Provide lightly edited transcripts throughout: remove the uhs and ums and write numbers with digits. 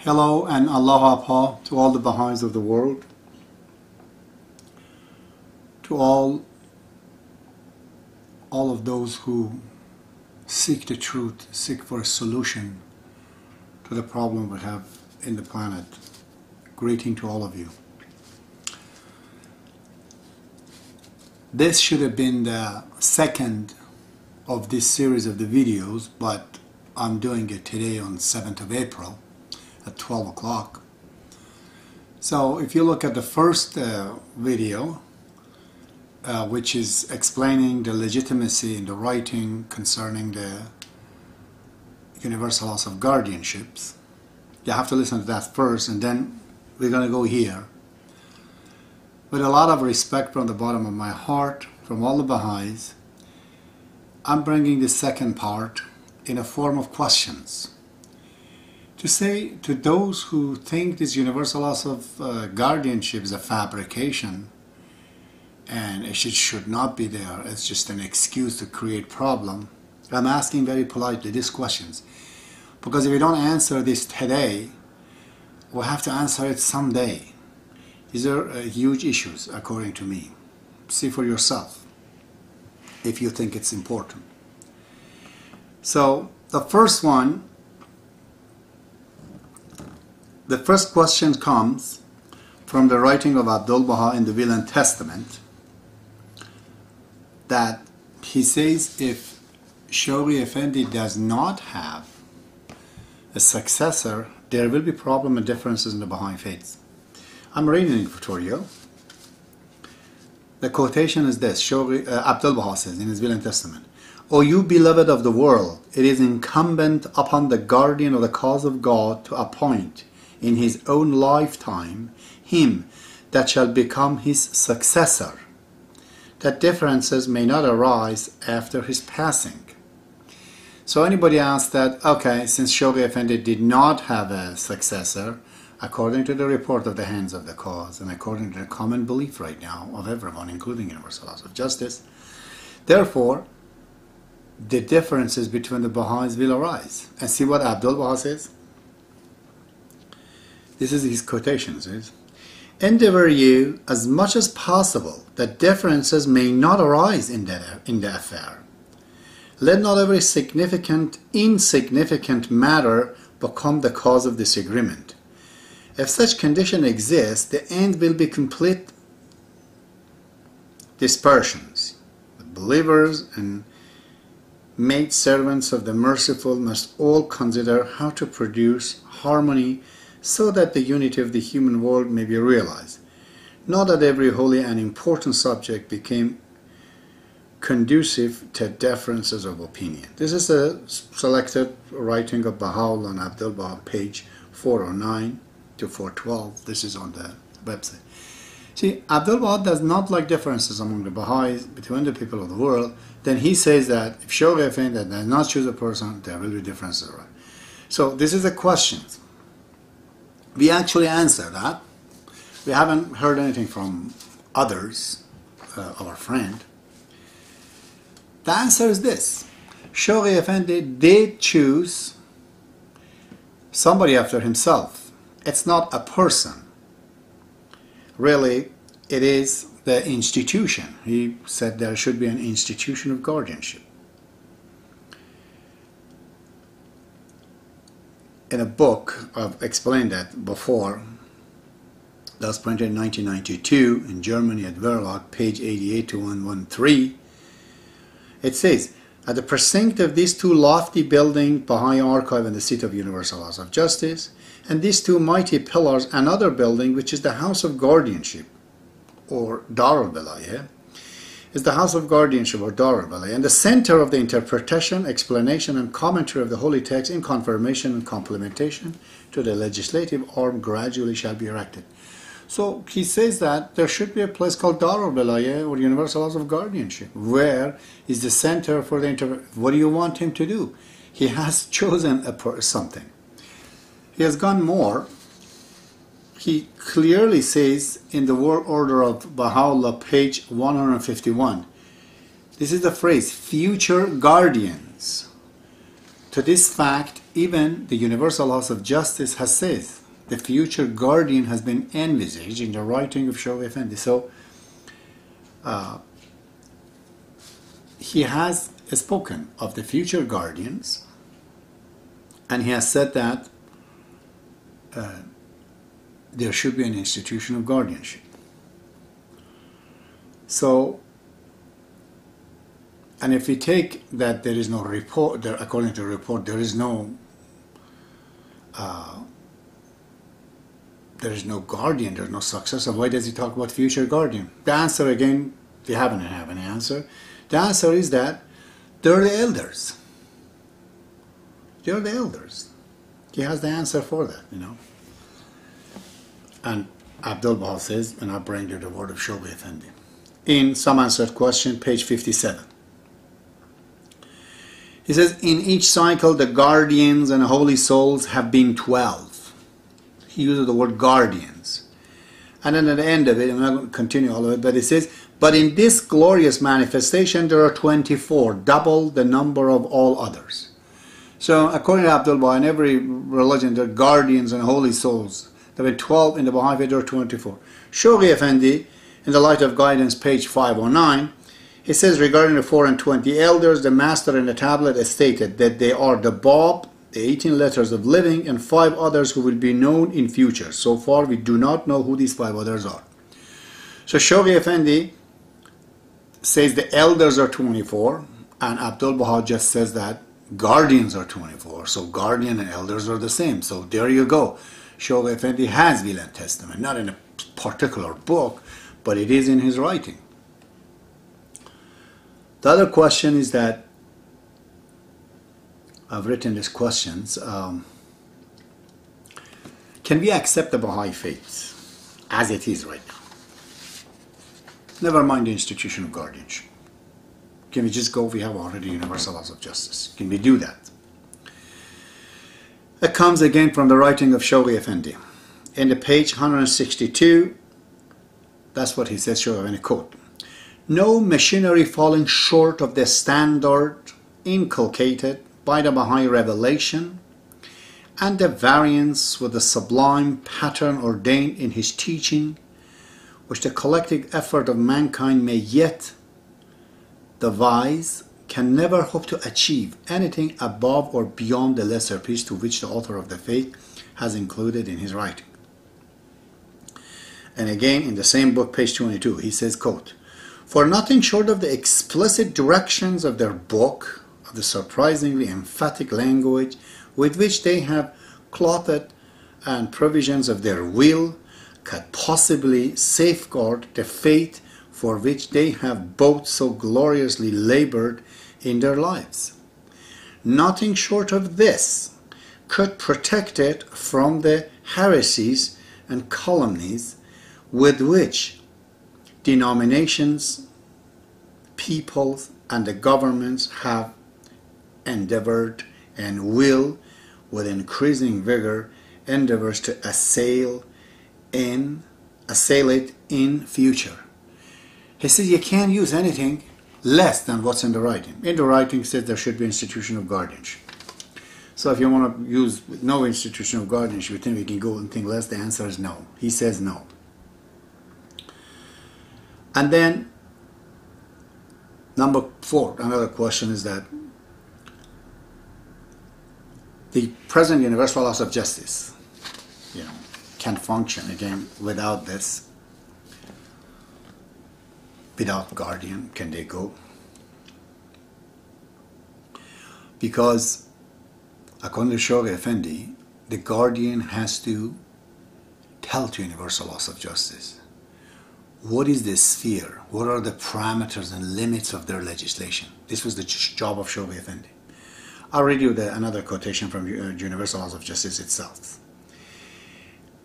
Hello and Aloha to all the Baha'is of the world, to all of those who seek the truth, seek for a solution to the problem we have in the planet. Greeting to all of you. This should have been the second of this series of the videos, but I'm doing it today on 7th of April at 12 o'clock. So if you look at the first video, which is explaining the legitimacy in the writing concerning the Universal House of Guardianships, you have to listen to that first, and then we're going to go here. With a lot of respect from the bottom of my heart, from all the Baha'is, I'm bringing the second part in a form of questions. To say to those who think this Universal House of Guardianship is a fabrication and it should not be there, it's just an excuse to create problem, I'm asking very politely these questions. Because if we don't answer this today, we'll have to answer it someday. These are huge issues, according to me. See for yourself, if you think it's important. So, the first question comes from the writing of Abdul-Baha in the Will and Testament, that he says if Shoghi Effendi does not have a successor, there will be problem and differences in the Baha'i faith. I'm reading it for you. The quotation is this. Abdul-Baha says in his Will and Testament, "O you beloved of the world, it is incumbent upon the guardian of the cause of God to appoint in his own lifetime him that shall become his successor, that differences may not arise after his passing." So anybody asks that, okay, since Shoghi Effendi did not have a successor, according to the report of the hands of the cause, and according to the common belief right now of everyone, including Universal House of Justice, therefore, the differences between the Baha'is will arise. And see what Abdul-Baha says? This is his quotation, says, "Endeavor you as much as possible that differences may not arise in the affair. Let not every insignificant matter become the cause of disagreement. If such condition exists, the end will be complete dispersions. The believers and maid servants of the merciful must all consider how to produce harmony so that the unity of the human world may be realized. Not that every holy and important subject became conducive to differences of opinion." This is a selected writing of Baha'u'llah and Abdul-Baha, page 409 to 412. This is on the website. See, Abdul-Baha does not like differences among the Baha'is between the people of the world. Then he says that if Shoghi Effendi does not choose a person, there will be differences. So this is a question. We actually answer that. We haven't heard anything from others, our friend. The answer is this. Shoghi Effendi did choose somebody after himself. It's not a person. Really, it is the institution. He said there should be an institution of guardianship. In a book, I've explained that before, that was printed in 1992 in Germany at Verlag, page 88 to 113. It says, "At the precinct of these two lofty buildings, Baha'i Archive and the seat of Universal House of Justice, and these two mighty pillars, another building, which is the House of Guardianship, or Dar al-Balayah, is the House of Guardianship, or Dar al-Balayah, and the center of the interpretation, explanation, and commentary of the Holy Text in confirmation and complementation to the legislative arm gradually shall be erected." So he says that there should be a place called Dar al-Balayah, or Universal House of Guardianship, where is the center for the What do you want him to do? He has chosen something. He has gone more. He clearly says in the World Order of Baha'u'llah, page 151, this is the phrase, future guardians to this fact, even the Universal House of Justice has said the future guardian has been envisaged in the writing of Shoghi Effendi. So he has spoken of the future guardians, and he has said that there should be an institution of guardianship. So, and if we take that there is no report, there, according to the report, there is no guardian, there's no successor. Why does he talk about future guardian? The answer, again, we haven't have an answer. The answer is that they're the elders. They're the elders. He has the answer for that, you know. And Abdul Baha says, and I bring you the word of Shoghi Effendi. In Some Answered Question, page 57. He says, in each cycle the guardians and holy souls have been 12. He uses the word guardians. And then at the end of it, I'm not going to continue all of it, but it says, but in this glorious manifestation there are 24, double the number of all others. So according to Abdul Baha, in every religion there are guardians and holy souls. There are 12 in the Baha'i faith, there are 24. Shoghi Effendi, in the Light of Guidance, page 509, he says regarding the 4 and 20 elders, the master in the tablet has stated that they are the Bab, the 18 letters of living, and 5 others who will be known in future. So far we do not know who these 5 others are. So Shoghi Effendi says the elders are 24, and Abdul Baha just says that guardians are 24. So guardian and elders are the same. So there you go. Shoghi Effendi has will and testament, not in a particular book, but it is in his writing. The other question is that I've written these questions. Can we accept the Baha'i faith as it is right now? Never mind the institution of guardianship. Can we just go, we have already Universal House of Justice. Can we do that? It comes again from the writing of Shoghi Effendi. In the page 162, that's what he says, Shoghi Effendi, quote, no machinery falling short of the standard inculcated by the Baha'i revelation and the variance with the sublime pattern ordained in his teaching, which the collective effort of mankind may yet devise, can never hope to achieve anything above or beyond the lesser piece to which the author of the faith has included in his writing. And again, in the same book, page 22, he says, quote, for nothing short of the explicit directions of their book, of the surprisingly emphatic language with which they have clothed and provisions of their will, could possibly safeguard the faith for which they have both so gloriously labored in their lives. Nothing short of this could protect it from the heresies and calumnies with which denominations, peoples, and the governments have endeavored and will, with increasing vigor, endeavors to assail it in future. He says you can't use anything less than what's in the writing. In the writing says there should be institution of guardianship. So if you want to use no institution of guardianship, you think we can go anything less? The answer is no. He says no. And then number 4, another question is that the present Universal House of Justice, can function again without this, without guardian. Can they go? Because according to Shoghi Effendi, the guardian has to tell to Universal House of Justice what is the sphere, what are the parameters and limits of their legislation. This was the job of Shoghi Effendi. I'll read you another quotation from Universal House of Justice itself.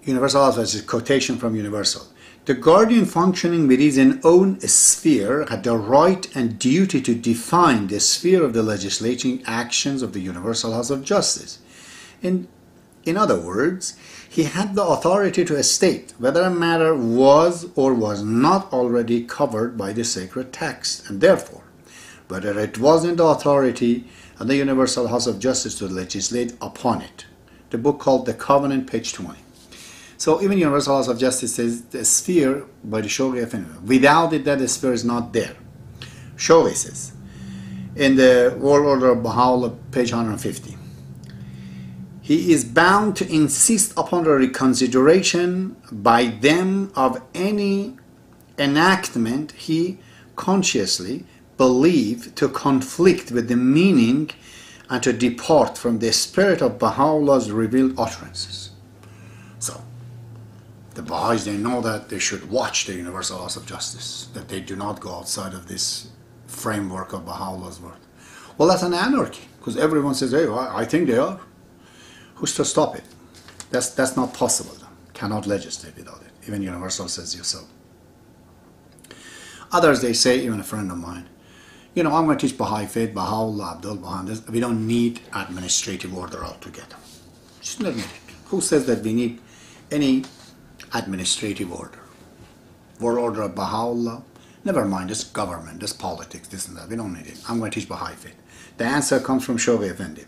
Universal House of Justice, quotation from Universal. The guardian functioning within his own sphere had the right and duty to define the sphere of the legislating actions of the Universal House of Justice. In other words, he had the authority to state whether a matter was or was not already covered by the sacred text, and therefore, whether it was in the authority and the Universal House of Justice to legislate upon it. The book called The Covenant, page 20. So even Universal House of Justice says the sphere by the Shoghi Effendi. Without it, that sphere is not there. Shoghi says, in the World Order of Baha'u'llah, page 150, he is bound to insist upon the reconsideration by them of any enactment he consciously believed to conflict with the meaning and to depart from the spirit of Baha'u'llah's revealed utterances. So, the Baha'is, they know that they should watch the Universal House of Justice, that they do not go outside of this framework of Baha'u'llah's word. Well, that's an anarchy, because everyone says, hey, I think they are. Who's to stop it? That's not possible. Cannot legislate without it. Even Universal says so. Others, they say, even a friend of mine, I'm going to teach Baha'i faith, Baha'u'llah, Abdul Baha. We don't need administrative order altogether. Just not need it. Who says that we need any administrative order? World Order of Baha'u'llah? Never mind, this government, this politics, this and that. We don't need it. I'm going to teach Baha'i faith. The answer comes from Shoghi Effendi.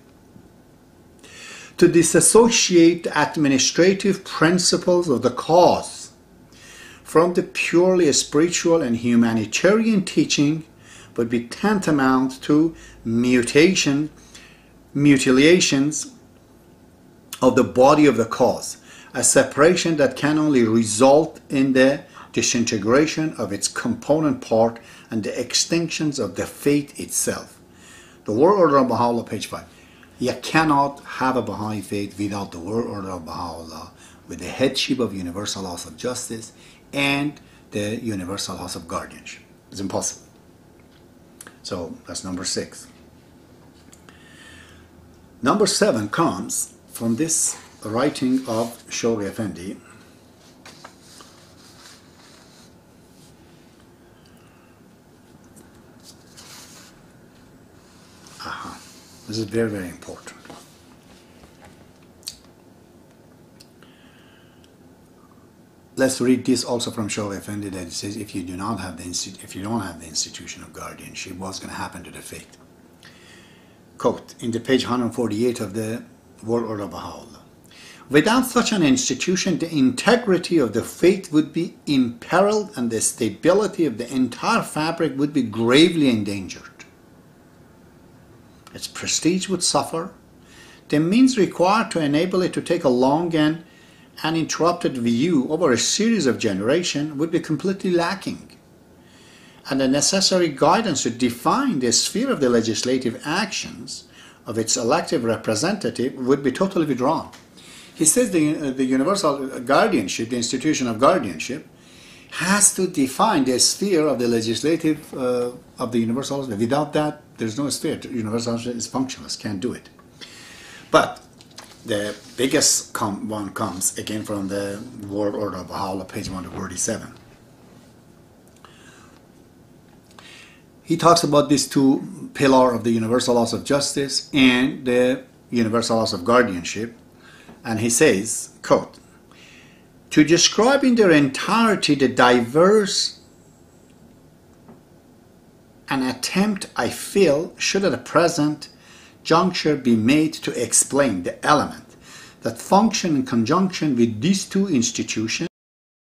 To disassociate administrative principles of the cause from the purely spiritual and humanitarian teaching would be tantamount to mutilations of the body of the cause, a separation that can only result in the disintegration of its component part and the extinctions of the faith itself. The World Order of Baha'u'llah, page 5. You cannot have a Baha'i faith without the World Order of Baha'u'llah, with the headship of Universal House of Justice and the Universal House of Guardianship. It's impossible. So that's number 6. Number 7 comes from this writing of Shoghi Effendi. This is very, very important. Let's read this also from Shoghi Effendi, that it says, if you don't have the institution of guardianship, what's going to happen to the faith? Quote, in the page 148 of the World Order of Baha'u'llah. Without such an institution, the integrity of the faith would be imperiled and the stability of the entire fabric would be gravely endangered. Its prestige would suffer. The means required to enable it to take a long and uninterrupted view over a series of generations would be completely lacking. And the necessary guidance to define the sphere of the legislative actions of its elective representative would be totally withdrawn. He says the Universal Guardianship, the institution of guardianship, has to define the sphere of the legislative of the Universal. Without that, there's no sphere. The Universal is functionless, can't do it. But the biggest one comes again from the World Order of Baha'u'llah, page 147. He talks about these two pillars of the Universal House of Justice and the Universal House of Guardianship, and he says, quote, to describe in their entirety the diverse an attempt I feel should at the present juncture be made to explain the element that function in conjunction with these two institutions